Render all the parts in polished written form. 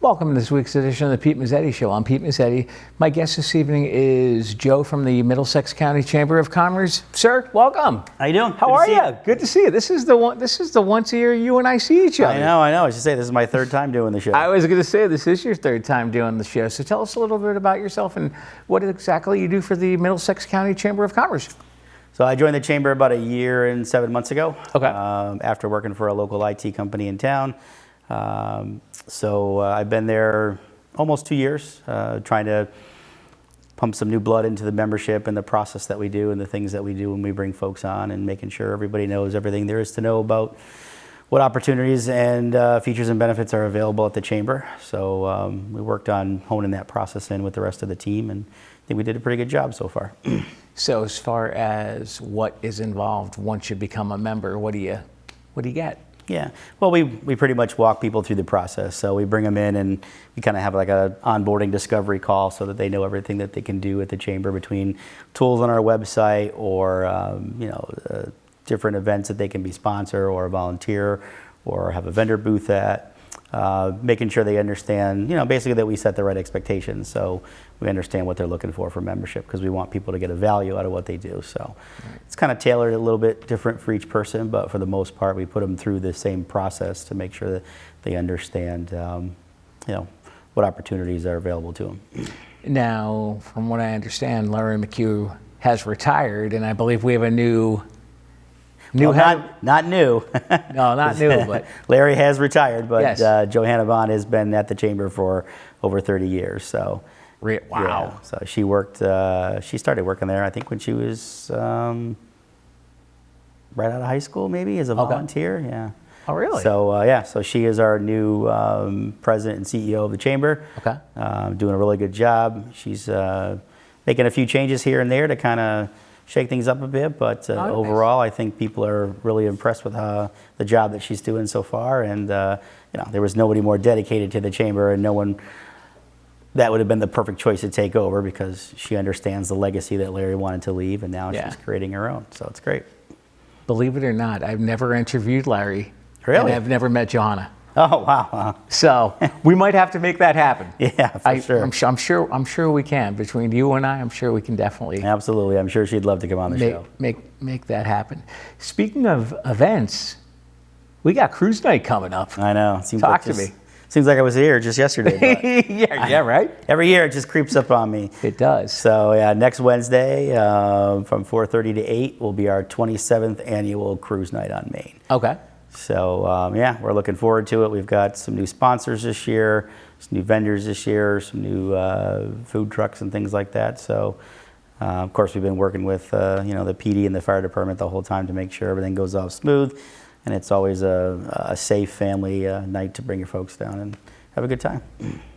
Welcome to this week's edition of the Pete Mezzetti Show. I'm Pete Mezzetti. My guest this evening is Joe from the Middlesex County Chamber of Commerce. Sir, welcome. How you doing? How are you? Good to see you. This is the once a year you and I see each other. I know. I should say this is my third time doing the show. I was going to say this is your third time doing the show. So tell us a little bit about yourself and what exactly you do for the Middlesex County Chamber of Commerce. So I joined the chamber about a year and 7 months ago. Okay. After working for a local IT company in town. I've been there almost 2 years, trying to pump some new blood into the membership and the process that we do and the things that we do when we bring folks on, and making sure everybody knows everything there is to know about what opportunities and features and benefits are available at the chamber. So we worked on honing that process in with the rest of the team, and I think we did a pretty good job so far. So as far as what is involved once you become a member, what do you get? Yeah, well, we pretty much walk people through the process. So we bring them in and we kind of have like a onboarding discovery call so that they know everything that they can do at the chamber, between tools on our website or different events that they can be sponsor or volunteer or have a vendor booth at. Making sure they understand, basically that we set the right expectations. So we understand what they're looking for membership, because we want people to get a value out of what they do. So It's kind of tailored a little bit different for each person, but for the most part, we put them through the same process to make sure that they understand, what opportunities are available to them. Now, from what I understand, Larry McHugh has retired, and I believe we have a new not new. No, not new, but Larry has retired, but yes. Johanna Vaughn has been at the chamber for over 30 years. So, wow. Yeah, so she worked. She started working there, I think, when she was right out of high school, maybe as a volunteer. Yeah. Oh, really? So so she is our new president and CEO of the chamber. Okay. Doing a really good job. She's making a few changes here and there to kind of shake things up a bit, but overall, I think people are really impressed with the job that she's doing so far. And there was nobody more dedicated to the chamber, and no one that would have been the perfect choice to take over, because she understands the legacy that Larry wanted to leave, and now she's creating her own. So it's great. Believe it or not, I've never interviewed Larry. Really? And I've never met Johanna. Oh, wow. So we might have to make that happen. Yeah, for sure. I'm sure we can. Between you and I'm sure we can definitely. Absolutely. I'm sure she'd love to come on the show. Make that happen. Speaking of events, we got cruise night coming up. I know. Talk to me. Seems like I was here just yesterday. Yeah, right? Every year it just creeps up on me. It does. So next Wednesday from 4:30 to 8 will be our 27th annual cruise night on Maine. Okay. So we're looking forward to it. We've got some new sponsors this year, some new vendors this year, some new food trucks and things like that. So of course we've been working with the PD and the fire department the whole time to make sure everything goes off smooth, and it's always a safe family night to bring your folks down and have a good time.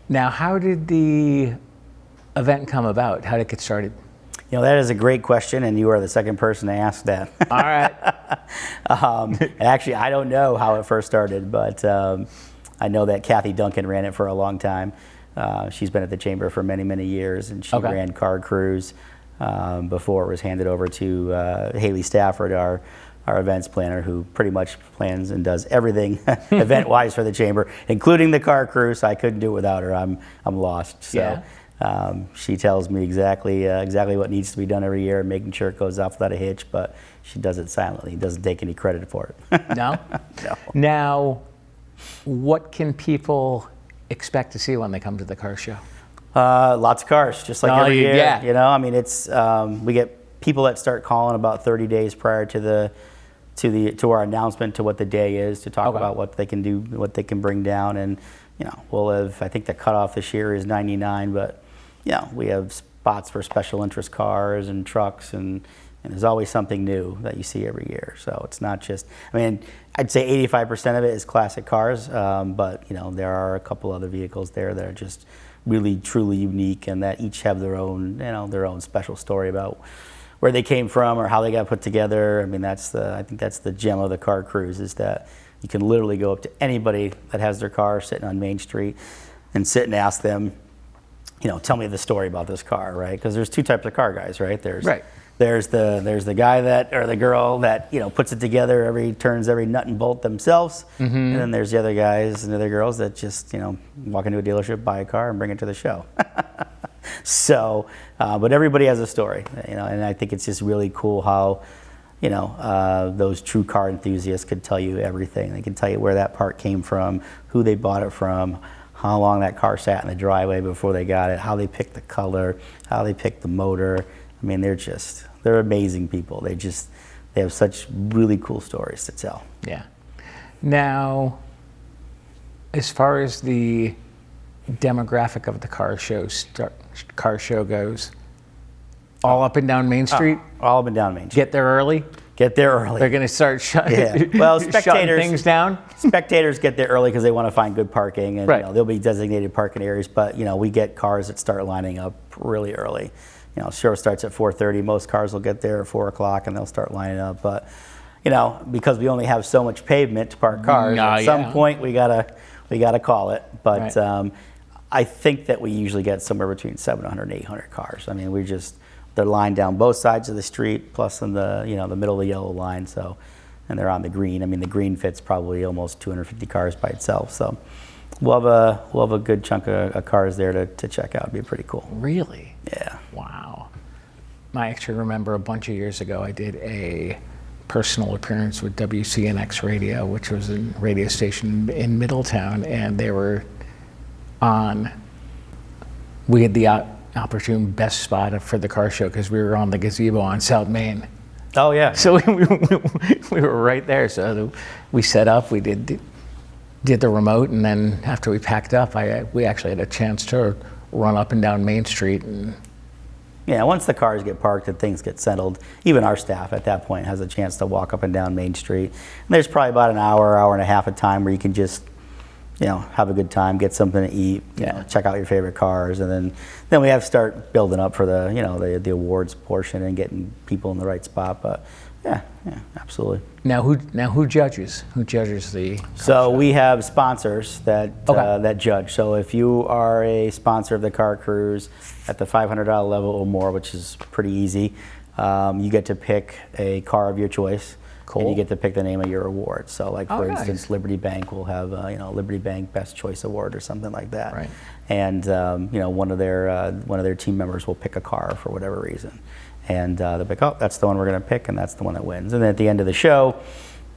Now, how did the event come about? How did it get started? That is a great question, and you are the second person to ask that. All right. Actually, I don't know how it first started, but I know that Kathy Duncan ran it for a long time. She's been at the chamber for many, many years, and she ran Car Cruise before it was handed over to Haley Stafford, our events planner, who pretty much plans and does everything event-wise for the chamber, including the Car Cruise. I couldn't do it without her. I'm lost. So. Yeah. She tells me exactly what needs to be done every year, and making sure it goes off without a hitch, but she does it silently. Doesn't take any credit for it. No? No. Now, what can people expect to see when they come to the car show? Lots of cars, just like every year. Yeah. It's we get people that start calling about 30 days prior to our announcement to what the day is, to talk about what they can do, what they can bring down. And we'll have, I think the cutoff this year is 99, but we have spots for special interest cars and trucks, and there's always something new that you see every year. So it's not just, I'd say 85% of it is classic cars, but there are a couple other vehicles there that are just really truly unique, and that each have their own special story about where they came from or how they got put together. I think that's the gem of the Car Cruise, is that you can literally go up to anybody that has their car sitting on Main Street and sit and ask them, tell me the story about this car, right? Because there's two types of car guys, right? There's There's the guy that or the girl that puts it together, turns every nut and bolt themselves, and then there's the other guys and the other girls that just walk into a dealership, buy a car, and bring it to the show. So, but everybody has a story, and I think it's just really cool how those true car enthusiasts could tell you everything. They can tell you where that part came from, who they bought it from, how long that car sat in the driveway before they got it, how they picked the color, how they picked the motor. I mean, they're amazing people. They have such really cool stories to tell. Yeah. Now, as far as the demographic of the car show goes, all up and down Main Street? All up and down Main Street. Get there early? Get there early. They're going to start Well, shutting things down? Spectators get there early because they want to find good parking, and right. There'll be designated parking areas, but we get cars that start lining up really early. Show starts at 4:30. Most cars will get there at 4 o'clock and they'll start lining up. But, because we only have so much pavement to park cars, at some point we gotta call it. But right. I think that we usually get somewhere between 700 and 800 cars. I mean, they're lined down both sides of the street, plus in the the middle of the yellow line. So, and they're on the green. I mean, the green fits probably almost 250 cars by itself. So, we'll have a good chunk of cars there to check out. It'd be pretty cool. Really? Yeah. Wow. I actually remember a bunch of years ago I did a personal appearance with WCNX Radio, which was a radio station in Middletown, and they were on. We had the opportune best spot for the car show because we were on the gazebo on South Main. Oh yeah. So we were right there. So we set up. We did the remote, and then after we packed up, we actually had a chance to run up and down Main Street. And yeah, once the cars get parked and things get settled, even our staff at that point has a chance to walk up and down Main Street. And there's probably about an hour and a half of time where you can just have a good time, get something to eat, check out your favorite cars, and then we have to start building up for the awards portion and getting people in the right spot. But yeah, absolutely. Now who judges? Who judges the car So show? we have sponsors that judge. So if you are a sponsor of the Car Cruise at the $500 level or more, which is pretty easy, you get to pick a car of your choice. Cool. And you get to pick the name of your award. So, like for nice. instance, Liberty Bank will have Liberty Bank Best Choice Award or something like that. Right. And one of their team members will pick a car for whatever reason, and they'll pick, that's the one we're going to pick, and that's the one that wins. And then at the end of the show,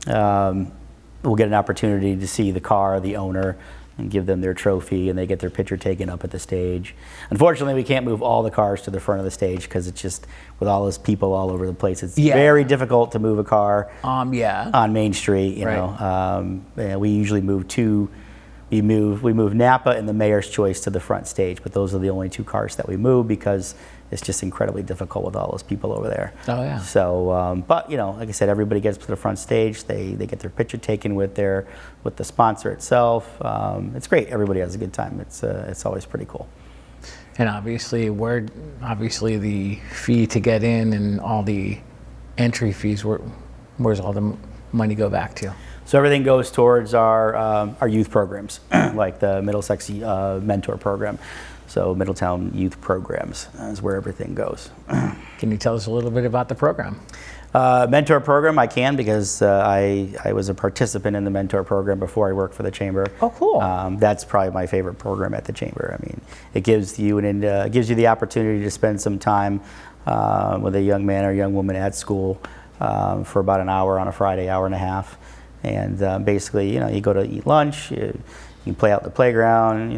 we'll get an opportunity to see the car, the owner, and give them their trophy, and they get their picture taken up at the stage. Unfortunately, we can't move all the cars to the front of the stage because it's just, with all those people all over the place, it's very difficult to move a car on Main Street. We usually move we move Napa and the Mayor's Choice to the front stage, but those are the only two cars that we move because it's just incredibly difficult with all those people over there. Oh yeah. So, but like I said, everybody gets to the front stage. They get their picture taken with the sponsor itself. It's great. Everybody has a good time. It's always pretty cool. And obviously the fee to get in and all the entry fees. Where's all the money go back to? So everything goes towards our youth programs, like the Middlesex Mentor Program. So Middletown Youth Programs is where everything goes. Can you tell us a little bit about the program? Mentor Program, I can, because I was a participant in the Mentor Program before I worked for the Chamber. Oh, cool. That's probably my favorite program at the Chamber. I mean, it gives you the opportunity to spend some time with a young man or young woman at school for about an hour on a Friday, hour and a half. And basically, you go to eat lunch, you can play out in the playground,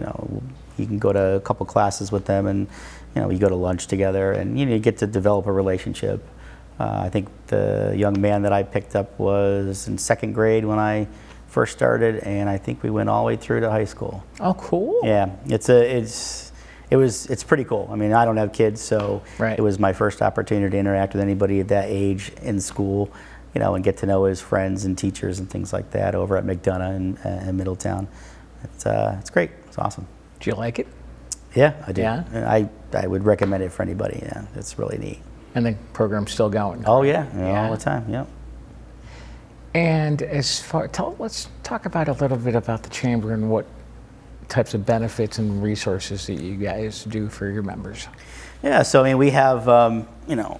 you can go to a couple classes with them, and you go to lunch together, and you get to develop a relationship. I think the young man that I picked up was in second grade when I first started, and I think we went all the way through to high school. Oh, cool. Yeah, it's pretty cool. I mean, I don't have kids, so right. It was my first opportunity to interact with anybody at that age in school, and get to know his friends and teachers and things like that over at McDonough in Middletown. It's great. It's awesome. Do you like it? Yeah, I do. Yeah? I would recommend it for anybody. Yeah, it's really neat. And the program's still going? Oh yeah, all the time. Yep. And let's talk about a little bit about the Chamber and what types of benefits and resources that you guys do for your members. Yeah, so I mean, we have,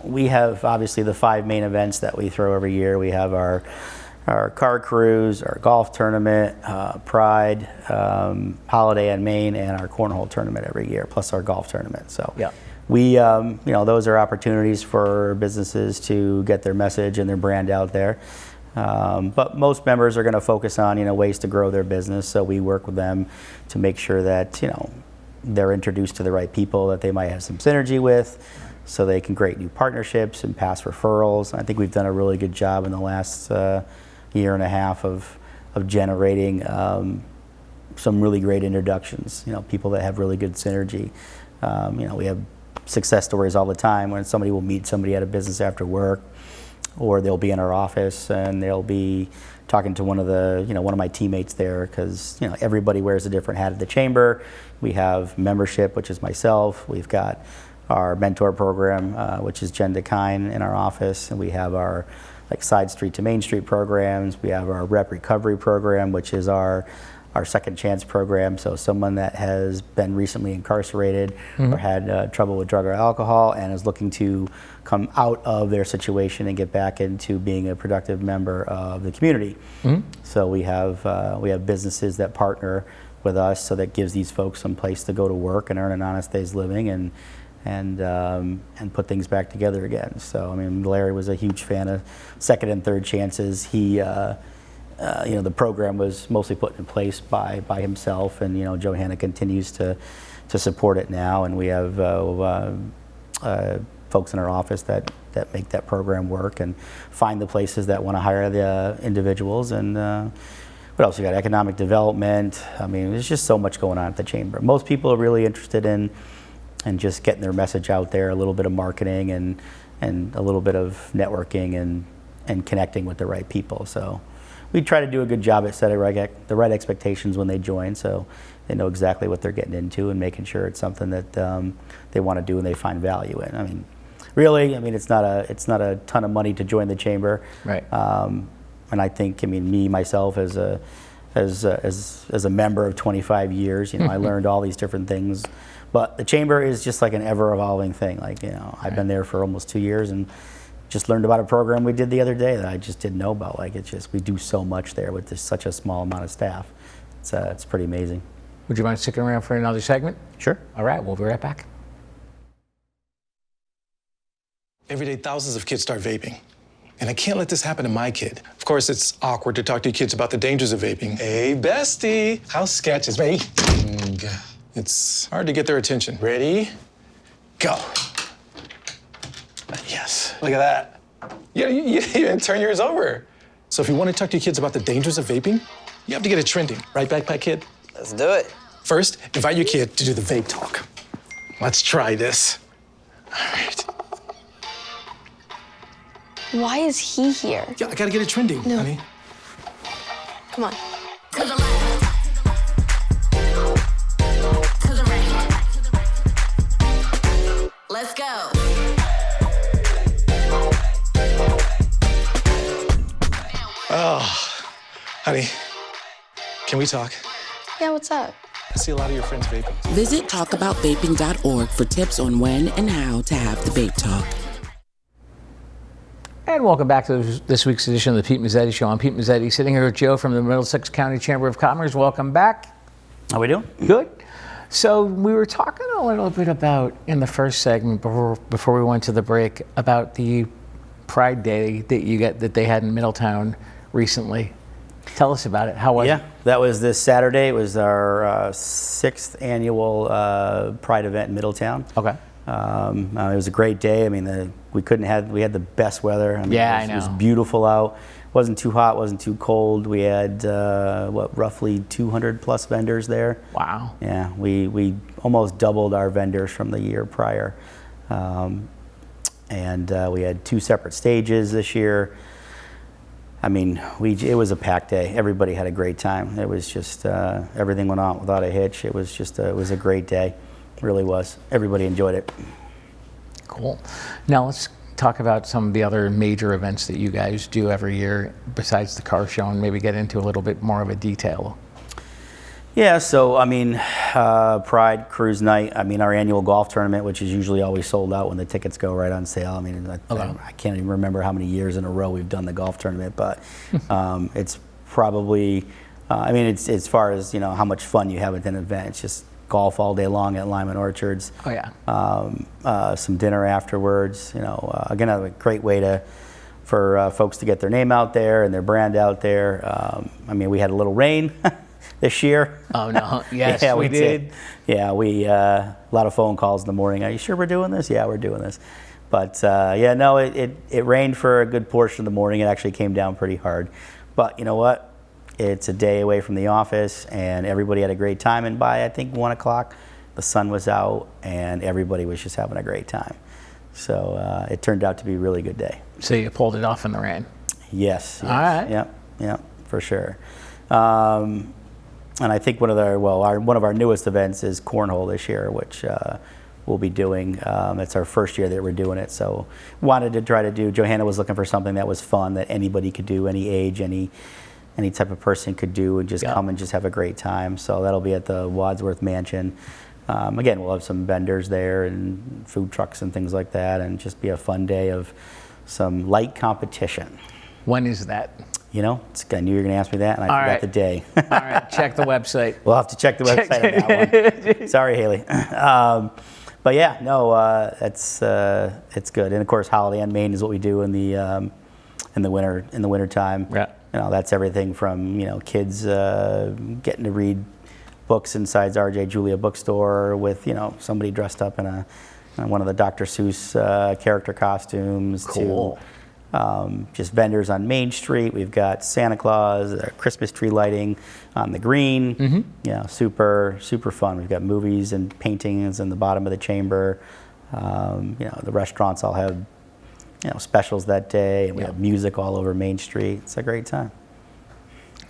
we have obviously the 5 main events that we throw every year. We have our car cruise, our golf tournament, Pride, Holiday on Main, and our cornhole tournament every year, plus our golf tournament. So Yeah. we, those are opportunities for businesses to get their message and their brand out there. But most members are going to focus on, ways to grow their business. So we work with them to make sure that, they're introduced to the right people that they might have some synergy with, so they can create new partnerships and pass referrals. I think we've done a really good job in the last year and a half of generating some really great introductions. People that have really good synergy. We have success stories all the time when somebody will meet somebody at a business after work, or they'll be in our office and they'll be talking to one of my teammates there, because everybody wears a different hat at the chamber. We have membership, which is myself. We've got our mentor program, which is Jen DeKine in our office, and we have our side street to Main Street programs. We have our rep recovery program, which is our second chance program. So someone that has been recently incarcerated or had trouble with drug or alcohol and is looking to come out of their situation and get back into being a productive member of the community. So we have businesses that partner with us, so that gives these folks some place to go to work and earn an honest day's living and put things back together again. So I mean, Larry was a huge fan of second and third chances. He the program was mostly put in place by himself, and Johanna continues to support it now, and we have folks in our office that make that program work and find the places that want to hire the individuals. And what else? We got economic development. I mean, there's just so much going on at the chamber. Most people are really interested in just getting their message out there, a little bit of marketing and a little bit of networking and connecting with the right people. So we try to do a good job at setting the right expectations when they join, so they know exactly what they're getting into, and making sure it's something that they want to do and they find value in. I mean, really, it's not a ton of money to join the chamber, right? And I think, me myself as a member of 25 years, I learned all these different things. But the chamber is just like an ever-evolving thing. I've been there for almost 2 years and just learned about a program we did the other day that I just didn't know about. We do so much there with just such a small amount of staff. It's pretty amazing. Would you mind sticking around for another segment? Sure. All right, we'll be right back. Every day, thousands of kids start vaping. And I can't let this happen to my kid. Of course, it's awkward to talk to your kids about the dangers of vaping. Hey, bestie, how's sketches, vaping? It's hard to get their attention. Ready? Go. Yes, look at that. You even turn yours over. So if you want to talk to your kids about the dangers of vaping, you have to get it trending. Right, Backpack Kid? Let's do it. First, invite your kid to do the vape talk. Let's try this. All right. Why is he here? Yeah, I gotta get it trending, honey. Come on. To the left. To the right. Let's go. Oh, honey, can we talk? Yeah, what's up? I see a lot of your friends vaping. Visit talkaboutVaping.org for tips on when and how to have the vape talk. And welcome back to this week's edition of the Pete Mezzetti Show. I'm Pete Mezzetti, sitting here with Joe from the Middlesex County Chamber of Commerce. Welcome back. How we doing? Good. So we were talking a little bit about, in the first segment before we went to the break, about the Pride Day that they had in Middletown recently. Tell us about it. How was it? Yeah, that was this Saturday. It was our 6th annual Pride event in Middletown. Okay. It was a great day. We had the best weather. I know. It was beautiful out. Wasn't too hot, wasn't too cold. We had roughly 200 plus vendors there. Wow. Yeah, we almost doubled our vendors from the year prior. And we had 2 separate stages this year. It was a packed day. Everybody had a great time. It was just, everything went on without a hitch. It was a great day. It really was. Everybody enjoyed it. Cool. Now let's talk about some of the other major events that you guys do every year besides the car show, and maybe get into a little bit more of a detail. Yeah, so I mean, Pride Cruise Night. I mean, our annual golf tournament, which is usually always sold out when the tickets go right on sale. I mean, I can't even remember how many years in a row we've done the golf tournament, but it's probably. I mean, it's as far as how much fun you have at an event. It's just golf all day long at Lyman Orchards. Oh yeah. Some dinner afterwards. Again, a great way for folks to get their name out there and their brand out there. I mean, we had a little rain. This year. Oh no! Yes, yeah, we did. Yeah, we a lot of phone calls in the morning. Are you sure we're doing this? Yeah, we're doing this. But yeah, no, it rained for a good portion of the morning. It actually came down pretty hard. But you know what? It's a day away from the office, and everybody had a great time. And by I think 1 o'clock, the sun was out, and everybody was just having a great time. So it turned out to be a really good day. So you pulled it off in the rain. Yes. All right. Yep, for sure. And I think one of our newest events is cornhole this year, which we'll be doing. It's our first year that we're doing it, so wanted to try to do. Johanna was looking for something that was fun, that anybody could do, any age, any type of person could do, and just come and just have a great time. So that'll be at the Wadsworth Mansion. Again, we'll have some vendors there and food trucks and things like that, and just be a fun day of some light competition. When is that? I knew you were going to ask me that, and I forgot the day. All right, check the website. We'll have to check the website on that one. Sorry, Haley. But yeah, no, it's good. And of course, Holiday on Main is what we do in the winter time. Yeah. That's everything from kids getting to read books inside RJ Julia bookstore with somebody dressed up in one of the Dr. Seuss character costumes. Cool. To just vendors on Main Street. We've got Santa Claus, Christmas tree lighting on the green. Mm-hmm. Super fun. We've got movies and paintings in the bottom of the chamber. The restaurants all have specials that day, and we have music all over Main Street. It's a great time.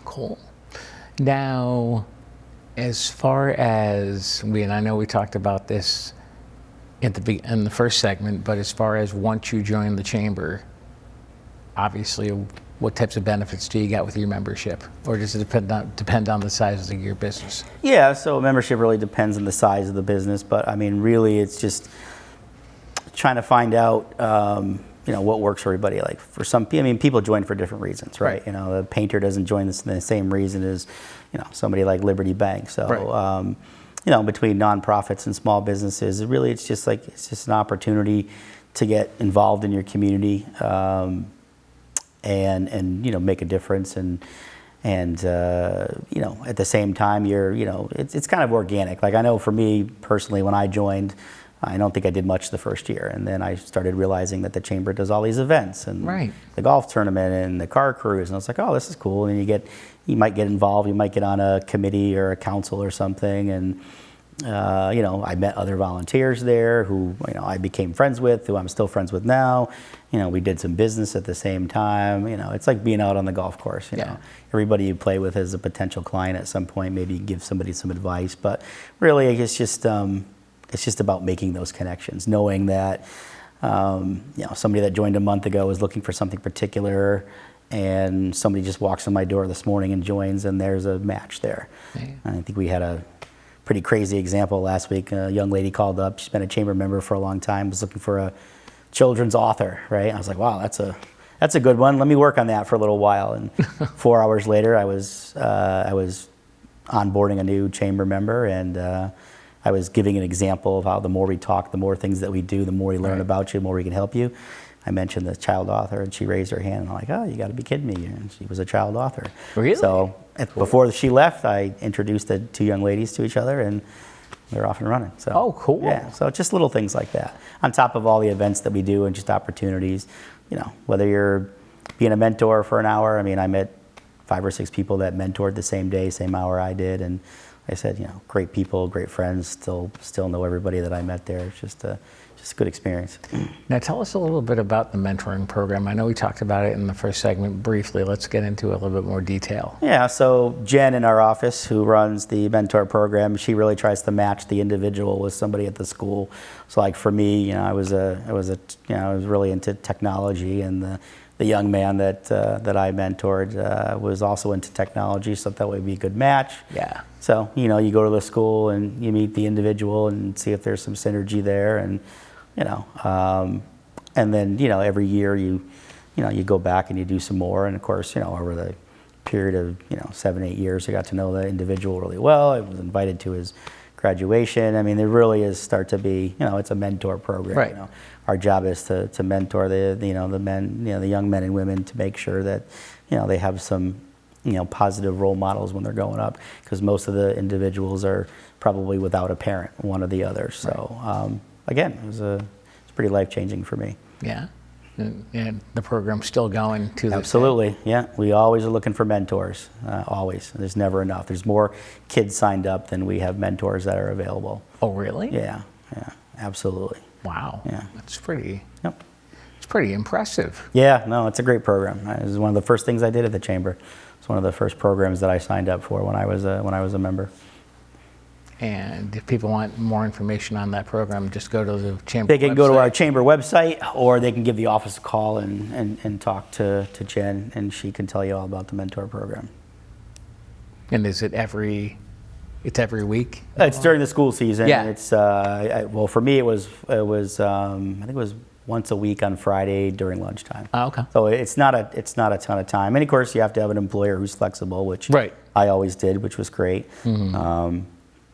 Cool. Now, as far as I know we talked about this in the first segment, but as far as once you join the chamber, obviously, what types of benefits do you get with your membership, or does it depend on the size of your business? Yeah, so membership really depends on the size of the business, but I mean, really, it's just trying to find out, what works for everybody. Like for some people, people join for different reasons, right? The painter doesn't join the same reason as, somebody like Liberty Bank. So, right. Between nonprofits and small businesses, it's just an opportunity to get involved in your community. And make a difference, and at the same time it's kind of organic. Like I know for me personally, when I joined, I don't think I did much the first year, and then I started realizing that the chamber does all these events and the golf tournament and the car cruise, and I was like, oh, this is cool. And you might get involved, you might get on a committee or a council or something, and I met other volunteers there who I became friends with, who I'm still friends with now. We did some business at the same time. It's like being out on the golf course. Everybody you play with is a potential client at some point. Maybe you give somebody some advice, but really, it's just about making those connections, knowing that somebody that joined a month ago is looking for something particular, and somebody just walks in my door this morning and joins, and there's a match there. Yeah. And I think we had a pretty crazy example last week. A young lady called up. She's been a chamber member for a long time, was looking for a children's author, right? And I was like, wow, that's a good one. Let me work on that for a little while. And 4 hours later, I was onboarding a new chamber member, and I was giving an example of how the more we talk, the more things that we do, the more we learn about you, the more we can help you. I mentioned the child author, and she raised her hand, and I'm like, oh, you got to be kidding me. And she was a child author. Really? So before she left, I introduced the two young ladies to each other, and they're off and running. So, oh, cool. Yeah, so just little things like that. On top of all the events that we do and just opportunities, whether you're being a mentor for an hour. I met 5 or 6 people that mentored the same day, same hour I did, and I said, great people, great friends, still know everybody that I met there. It's just a good experience. Now tell us a little bit about the mentoring program. I know we talked about it in the first segment briefly. Let's get into a little bit more detail. Yeah, so Jen in our office, who runs the mentor program, she really tries to match the individual with somebody at the school. So like for me, I was really into technology and the the young man that I mentored was also into technology, so that would be a good match. Yeah. So, you know, you go to the school and you meet the individual and see if there's some synergy there, and, you know, and then, you know, every year you go back and you do some more, and of course, you know, over the period of, you know, 7-8 years, I got to know the individual really well. I was invited to his graduation. I mean, there really is start to be, you know, it's a mentor program. Right. You know, our job is to mentor the men, you know, the young men and women, to make sure that, you know, they have some, you know, positive role models when they're growing up, because most of the individuals are probably without a parent, one or the other. So again, it's pretty life-changing for me. Yeah. And the program's still going to this Absolutely, yeah. We always are looking for mentors, always. There's never enough. There's more kids signed up than we have mentors that are available. Oh, really? Yeah, absolutely. Wow. Yeah. That's pretty. Yep. It's pretty impressive. Yeah, no, it's a great program. It was one of the first things I did at the Chamber. It's one of the first programs that I signed up for when I was a member. And if people want more information on that program, just go to the Chamber They can go to website. our Chamber website, or they can give the office a call and talk to Jen, and she can tell you all about the mentor program. And is it it's every week? It's during the school season. Yeah. It's well, for me it was I think it was once a week on Friday during lunchtime. Oh, okay. So it's not a ton of time. And of course you have to have an employer who's flexible, which Right. I always did, which was great.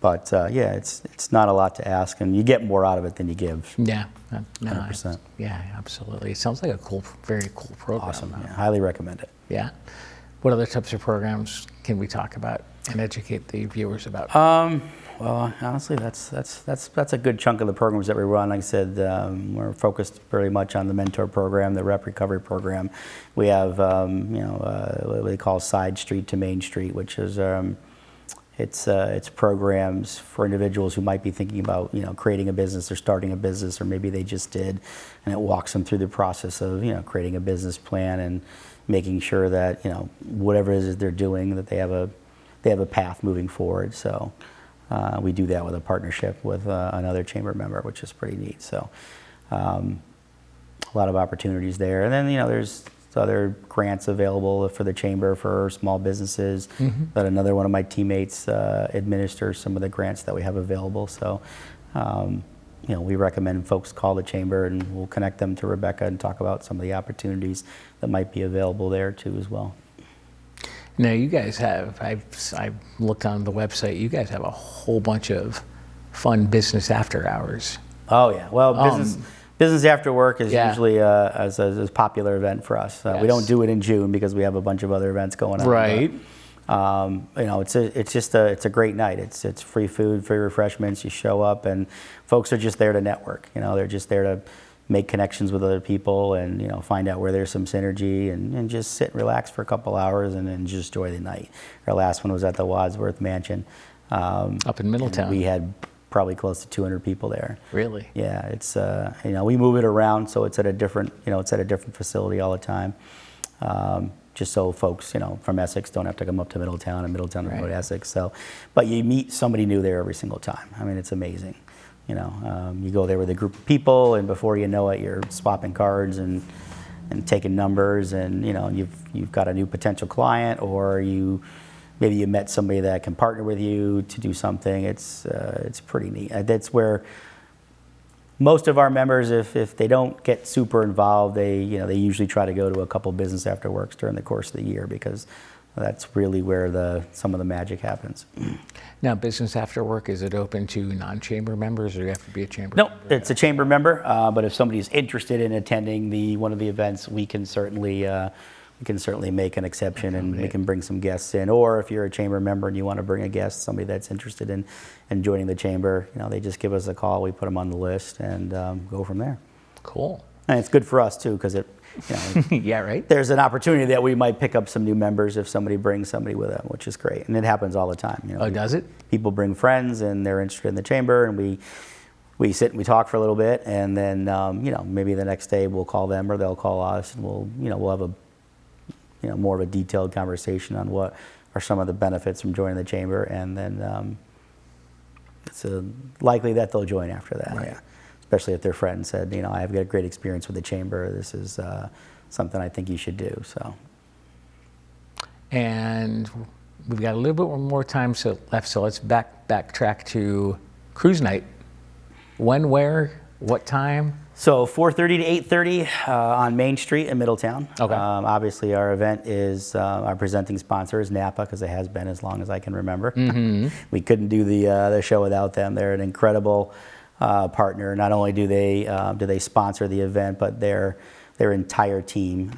But yeah, it's not a lot to ask, and you get more out of it than you give. Yeah. No, 100%. Yeah, absolutely. It sounds like a very cool program. Awesome. Yeah, highly recommend it. Yeah. What other types of programs can we talk about and educate the viewers about? Well, honestly, that's a good chunk of the programs that we run. Like I said, we're focused very much on the mentor program, the rep recovery program. We have, what they call Side Street to Main Street, which is it's programs for individuals who might be thinking about, you know, creating a business or starting a business, or maybe they just did, and it walks them through the process of, you know, creating a business plan and making sure that, you know, whatever it is they're doing, that they have a path moving forward. So we do that with a partnership with another Chamber member, which is pretty neat. So a lot of opportunities there. And then, you know, there's other grants available for the Chamber for small businesses that another one of my teammates administers some of the grants that we have available. So, you know, we recommend folks call the Chamber, and we'll connect them to Rebecca and talk about some of the opportunities that might be available there too as well. Now, you guys have, I've looked on the website, you guys have a whole bunch of fun business after hours. Oh yeah, well, business after work is Yeah. usually a popular event for us. We don't do it in June because we have a bunch of other events going on. Right. But, you know, it's a great night. It's free food, free refreshments. You show up, and folks are just there to network. You know, they're just there to make connections with other people, and, you know, find out where there's some synergy, and just sit and relax for a couple hours and then just enjoy the night. Our last one was at the Wadsworth Mansion Up in Middletown. We had probably close to 200 people there. Really? Yeah, it's you know, we move it around, so it's at a different facility all the time. Just so folks, you know, from Essex don't have to come up to Middletown, and Middletown to go to Essex. So, but you meet somebody new there every single time. I mean, it's amazing. You know, you go there with a group of people, and before you know it, you're swapping cards and taking numbers, and, you know, you've got a new potential client, or maybe you met somebody that can partner with you to do something. It's pretty neat. That's where most of our members, if they don't get super involved, they usually try to go to a couple business after works during the course of the year, because that's really where some of the magic happens. Now, business after work, is it open to non-chamber members, or do you have to be a chamber No, member? it's a Chamber member, but if somebody's interested in attending one of the events, we can certainly make an exception, and we can bring some guests in. Or if you're a Chamber member and you want to bring a guest, somebody that's interested in joining the Chamber, you know, they just give us a call, we put them on the list, and go from there. Cool. And it's good for us too, because Yeah, right? there's an opportunity that we might pick up some new members if somebody brings somebody with them, which is great. And it happens all the time. You know, Oh, does it? People bring friends, and they're interested in the Chamber, and we sit and we talk for a little bit, and then you know, maybe the next day we'll call them, or they'll call us, and we'll have a more of a detailed conversation on what are some of the benefits from joining the Chamber, and then it's likely that they'll join after that. Right. Yeah. Especially if their friend said, you know, I've got a great experience with the Chamber. This is something I think you should do. So. And we've got a little bit more time left, so let's backtrack to cruise night. When, where, what time? So 4:30 to 8:30 on Main Street in Middletown. Okay. Obviously, our event is our presenting sponsor is Napa, because it has been as long as I can remember. We couldn't do the show without them. They're an incredible partner. Not only do they sponsor the event, but their entire team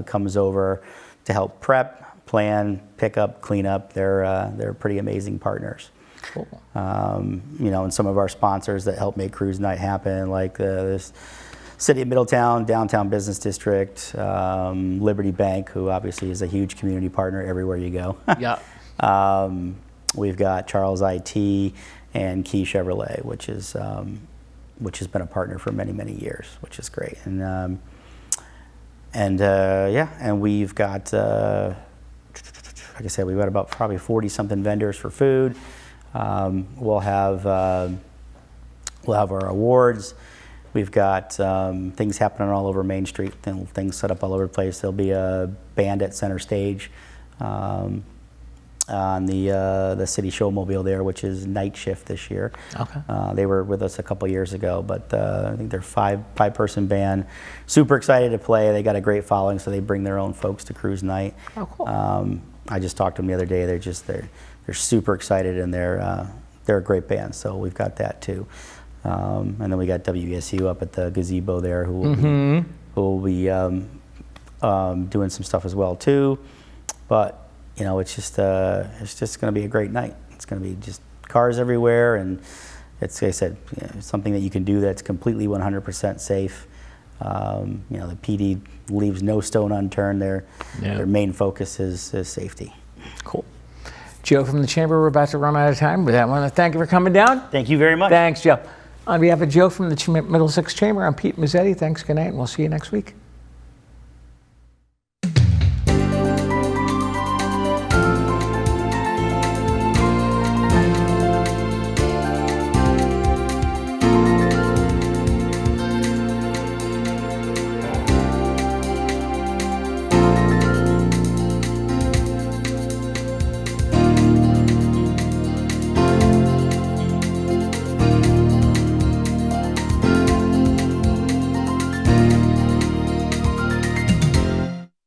comes over to help prep, plan, pick up, clean up. They're pretty amazing partners. Cool. And some of our sponsors that help make cruise night happen, like this City of Middletown, Downtown Business District, Liberty Bank, who obviously is a huge community partner everywhere you go. Yeah. We've got Charles IT and Key Chevrolet, which has been a partner for many, many years, which is great. And we've got, like I said, we've got about probably 40-something vendors for food. We'll have our awards. We've got things happening all over Main Street, things set up all over the place. There'll be a band at center stage on the city showmobile there, which is night shift this year. Okay. They were with us a couple years ago, but I think they're five-person band. Super excited to play. They got a great following, so they bring their own folks to cruise night. Oh, cool. I just talked to them the other day. They're super excited, and they're a great band. So we've got that too. And then we got WSU up at the gazebo there, who will be doing some stuff as well too. But it's just going to be a great night. It's going to be just cars everywhere, and it's, like I said, something that you can do that's completely 100% safe. The PD leaves no stone unturned. Their main focus is safety. Cool. Joe from the Chamber, we're about to run out of time. With that, I want to thank you for coming down. Thank you very much. Thanks, Joe. On behalf of Joe from the Middlesex Chamber, I'm Pete Mezzetti. Thanks, good night, and we'll see you next week.